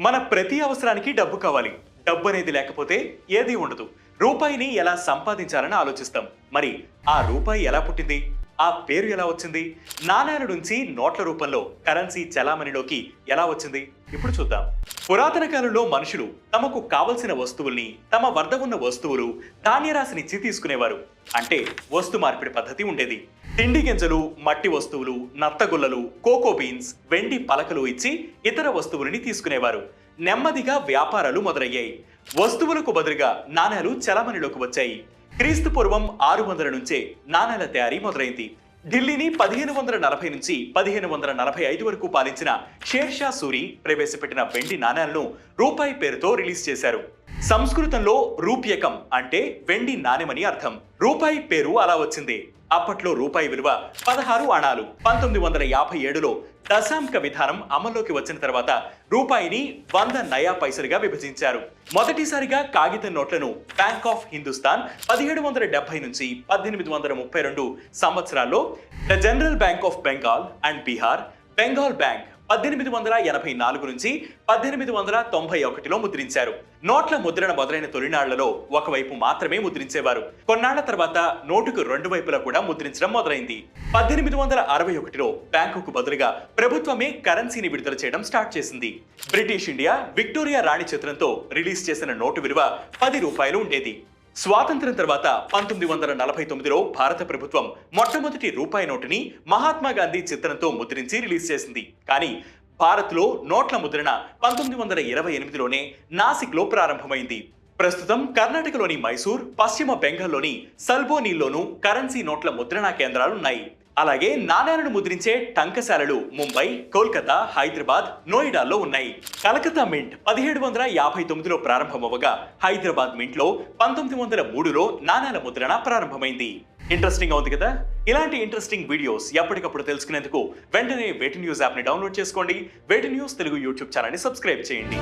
మన ప్రతి అవసరానికి డబ్బు కావాలి. డబ్బు అనేది లేకపోతే ఏది ఉండదు. రూపాయిని ఎలా సంపాదించాలని ఆలోచిస్తాం. మరి ఆ రూపాయి ఎలా పుట్టింది? ఆ పేరు ఎలా వచ్చింది? నాణేల నుంచి నోట్ల రూపంలో కరెన్సీ చలామణిలోకి ఎలా వచ్చింది? ఇప్పుడు చూద్దాం. పురాతన కాలంలో మనుషులు తమకు కావలసిన వస్తువుల్ని, తమ వద్ద ఉన్న వస్తువులు ధాన్యరాశినిచ్చి తీసుకునేవారు. అంటే వస్తు మార్పిడి పద్ధతి ఉండేది. తిండి గింజలు, మట్టి వస్తువులు, నత్తగుల్లలు, కోకో బీన్స్, వెండి పలకలు ఇచ్చి ఇతర వస్తువులని తీసుకునేవారు. నెమ్మదిగా వ్యాపారాలు మొదలయ్యాయి. వస్తువులకు బదులుగా నాణేలు చలామణిలోకి వచ్చాయి. క్రీస్తు పూర్వం 600 నుంచే నాణేల తయారీ మొదలైంది. ఢిల్లీని 1540 నుంచి 1545 వరకు పాలించిన షేర్షా సూరి ప్రవేశపెట్టిన వెండి నాణేలను రూపాయి పేరుతో రిలీజ్ చేశారు. సంస్కృతంలో రూప్యకం అంటే వెండి నాణెమని అర్థం. రూపాయి పేరు అలా వచ్చింది. అప్పట్లో రూపాయి విలువ 16 అణాలు. 1957లో దశాంక విధానం అమల్లోకి వచ్చిన తర్వాత రూపాయిని 100 నయా పైసలుగా విభజించారు. మొదటిసారిగా కాగితం నోట్లను బ్యాంక్ ఆఫ్ హిందుస్థాన్ 1770 నుంచి 1832 సంవత్సరాల్లో the general bank of Bengal and Bihar, Bengal bank 1884 నుంచి 1891లో ముద్రించారు. నోట్ల ముద్రణ మొదలైన తొలినాళ్లలో ఒకవైపు మాత్రమే ముద్రించేవారు. కొన్నాళ్ల తర్వాత నోటుకు 2 వైపులా కూడా ముద్రించడం మొదలైంది. 1861లో బ్యాంకుకు బదులుగా ప్రభుత్వమే కరెన్సీని విడుదల చేయడం స్టార్ట్ చేసింది. బ్రిటిష్ ఇండియా విక్టోరియా రాణి చిత్రంతో రిలీజ్ చేసిన నోటు విలువ 10 రూపాయలు ఉండేది. స్వాతంత్ర్యం తర్వాత 1949లో భారత ప్రభుత్వం మొట్టమొదటి రూపాయి నోటుని మహాత్మా గాంధీ చిత్రంతో ముద్రించి రిలీజ్ చేసింది. కానీ భారత్లో నోట్ల ముద్రణ 1928లోనే నాసిక్లో ప్రారంభమైంది. ప్రస్తుతం కర్ణాటకలోని మైసూర్, పశ్చిమ బెంగాల్లోని సల్బోనీల్లోనూ కరెన్సీ నోట్ల ముద్రణా కేంద్రాలున్నాయి. అలాగే నాణేలను ముద్రించే టంకశాలలు ముంబై, కోల్కతా, హైదరాబాద్, నోయిడాల్లో ఉన్నాయి. కలకత్తా మింట్ 1759లో ప్రారంభమవగా హైదరాబాద్ మింట్లో 1903లో నాణేల ముద్రణ ప్రారంభమైంది. ఇంట్రెస్టింగ్ గా ఉంది కదా? ఇలాంటి ఇంట్రెస్టింగ్ వీడియోస్ ఎప్పటికప్పుడు తెలుసుకునేందుకు వెంటనే వేటి న్యూస్ యాప్ ని డౌన్లోడ్ చేసుకోండి. వేటి న్యూస్ తెలుగు యూట్యూబ్ ఛానల్ ని సబ్స్క్రైబ్ చేయండి.